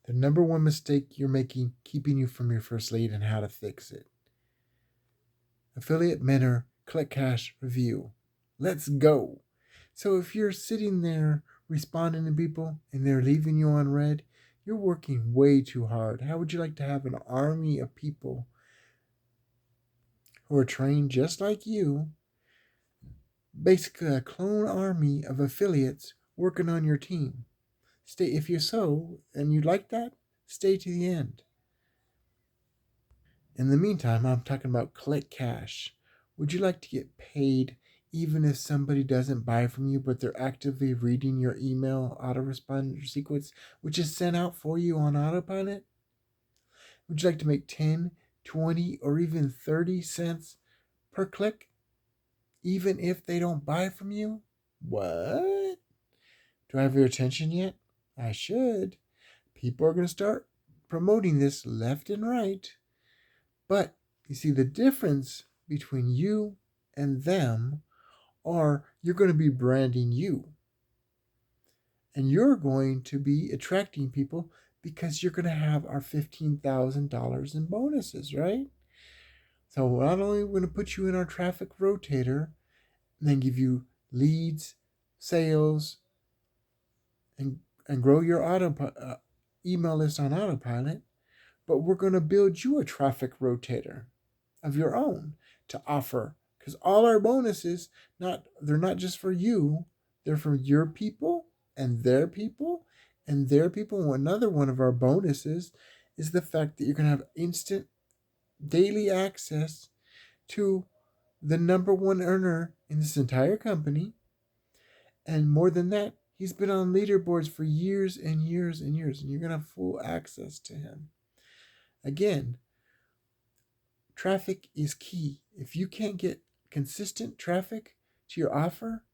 The number one mistake you're making keeping you from your first lead and how to fix it. Affiliate Mentor Click Cash Review. Let's go. So if you're sitting there responding to people and they're leaving you on red, you're working way too hard. How would you like to have an army of people who are trained just like you, basically a clone army of affiliates working on your team? Stay, if you're so and you like that, stay to the end. In the meantime, I'm talking about Click Cash. Would you like to get paid even if somebody doesn't buy from you, but they're actively reading your email autoresponder sequence, which is sent out for you on autopilot? Would you like to make 10, 20, or even 30 cents per click, even if they don't buy from you? What? Do I have your attention yet? I should. People are going to start promoting this left and right. But you see, the difference between you and them are you're going to be branding you. And you're going to be attracting people because you're going to have our $15,000 in bonuses, right? So not only are we going to put you in our traffic rotator and then give you leads, sales, and grow your email list on autopilot, but we're going to build you a traffic rotator of your own to offer, because all our bonuses, they're not just for you, they're for your people and their people and their people. Another one of our bonuses is the fact that you're going to have instant daily access to the number one earner in this entire company. And more than that, he's been on leaderboards for years and years and years, and you're going to have full access to him. Again, traffic is key. If you can't get consistent traffic to your offer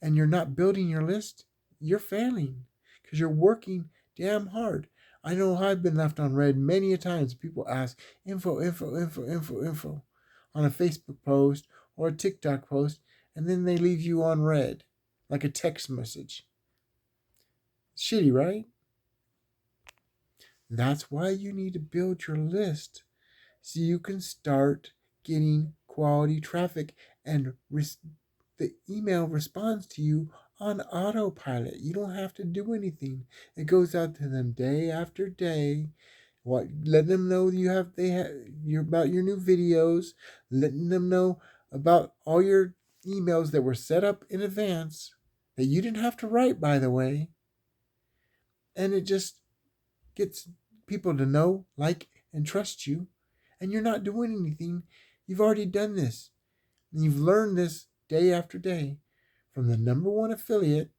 and you're not building your list, you're failing because you're working damn hard. I know I've been left on red many a times. People ask info on a Facebook post or a TikTok post, and then they leave you on red like a text message. Shitty, right? That's why you need to build your list so you can start getting quality traffic and the email responds to you on autopilot. You don't have to do anything. It goes out to them day after day. Letting them know you're about your new videos, letting them know about all your emails that were set up in advance that you didn't have to write, by the way. And it just gets people to know, like, and trust you. And you're not doing anything. You've already done this. And you've learned this day after day from the number one affiliate.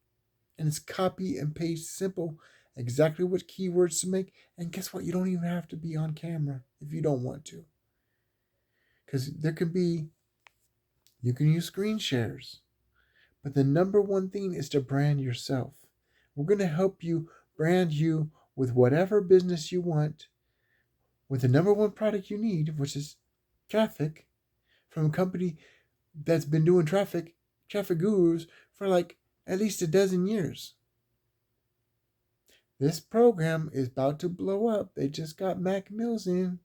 And it's copy and paste simple, exactly what keywords to make. And guess what? You don't even have to be on camera if you don't want to. Because you can use screen shares. But the number one thing is to brand yourself. We're going to help you brand you with whatever business you want, with the number one product you need, which is traffic, from a company that's been doing traffic gurus, for like at least a dozen years. This program is about to blow up. They just got Mac Mills in.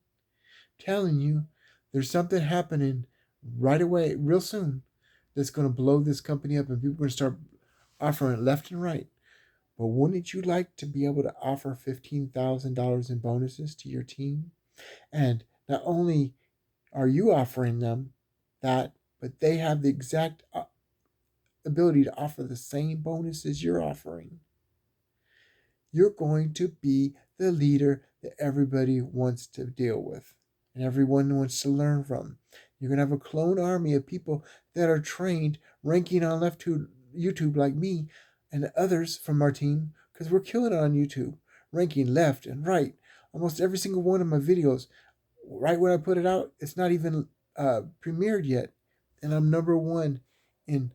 Telling you, there's something happening right away, real soon, that's going to blow this company up, and people are going to start offering it left and right. But wouldn't you like to be able to offer $15,000 in bonuses to your team? And not only are you offering them that, but they have the exact ability to offer the same bonuses you're offering. You're going to be the leader that everybody wants to deal with and everyone wants to learn from. You're going to have a clone army of people that are trained ranking on left to YouTube like me and others from our team, because we're killing it on YouTube, ranking left and right. Almost every single one of my videos, right when I put it out, it's not even premiered yet, and I'm number one in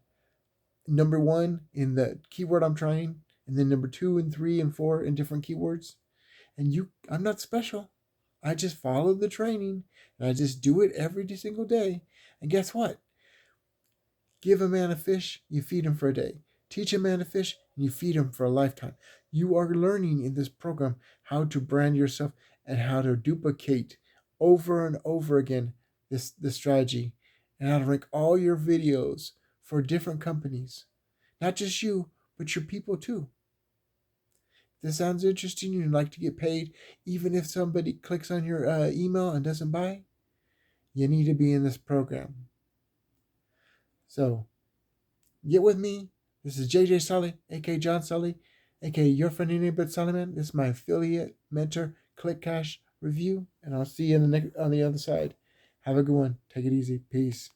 the keyword I'm trying, and then number 2 and 3 and 4 in different keywords. And I'm not special. I just follow the training, and I just do it every single day. And guess what? Give a man a fish, you feed him for a day. Teach a man to fish and you feed him for a lifetime. You are learning in this program how to brand yourself and how to duplicate over and over again this strategy, and how to rank all your videos for different companies. Not just you, but your people too. If this sounds interesting and you'd like to get paid, even if somebody clicks on your email and doesn't buy, you need to be in this program. So get with me. This is JJ Sully, aka John Sully, aka Your Friendly Neighborhood Sullyman. This is my affiliate mentor Click Cash review, and I'll see you on the other side. Have a good one. Take it easy. Peace.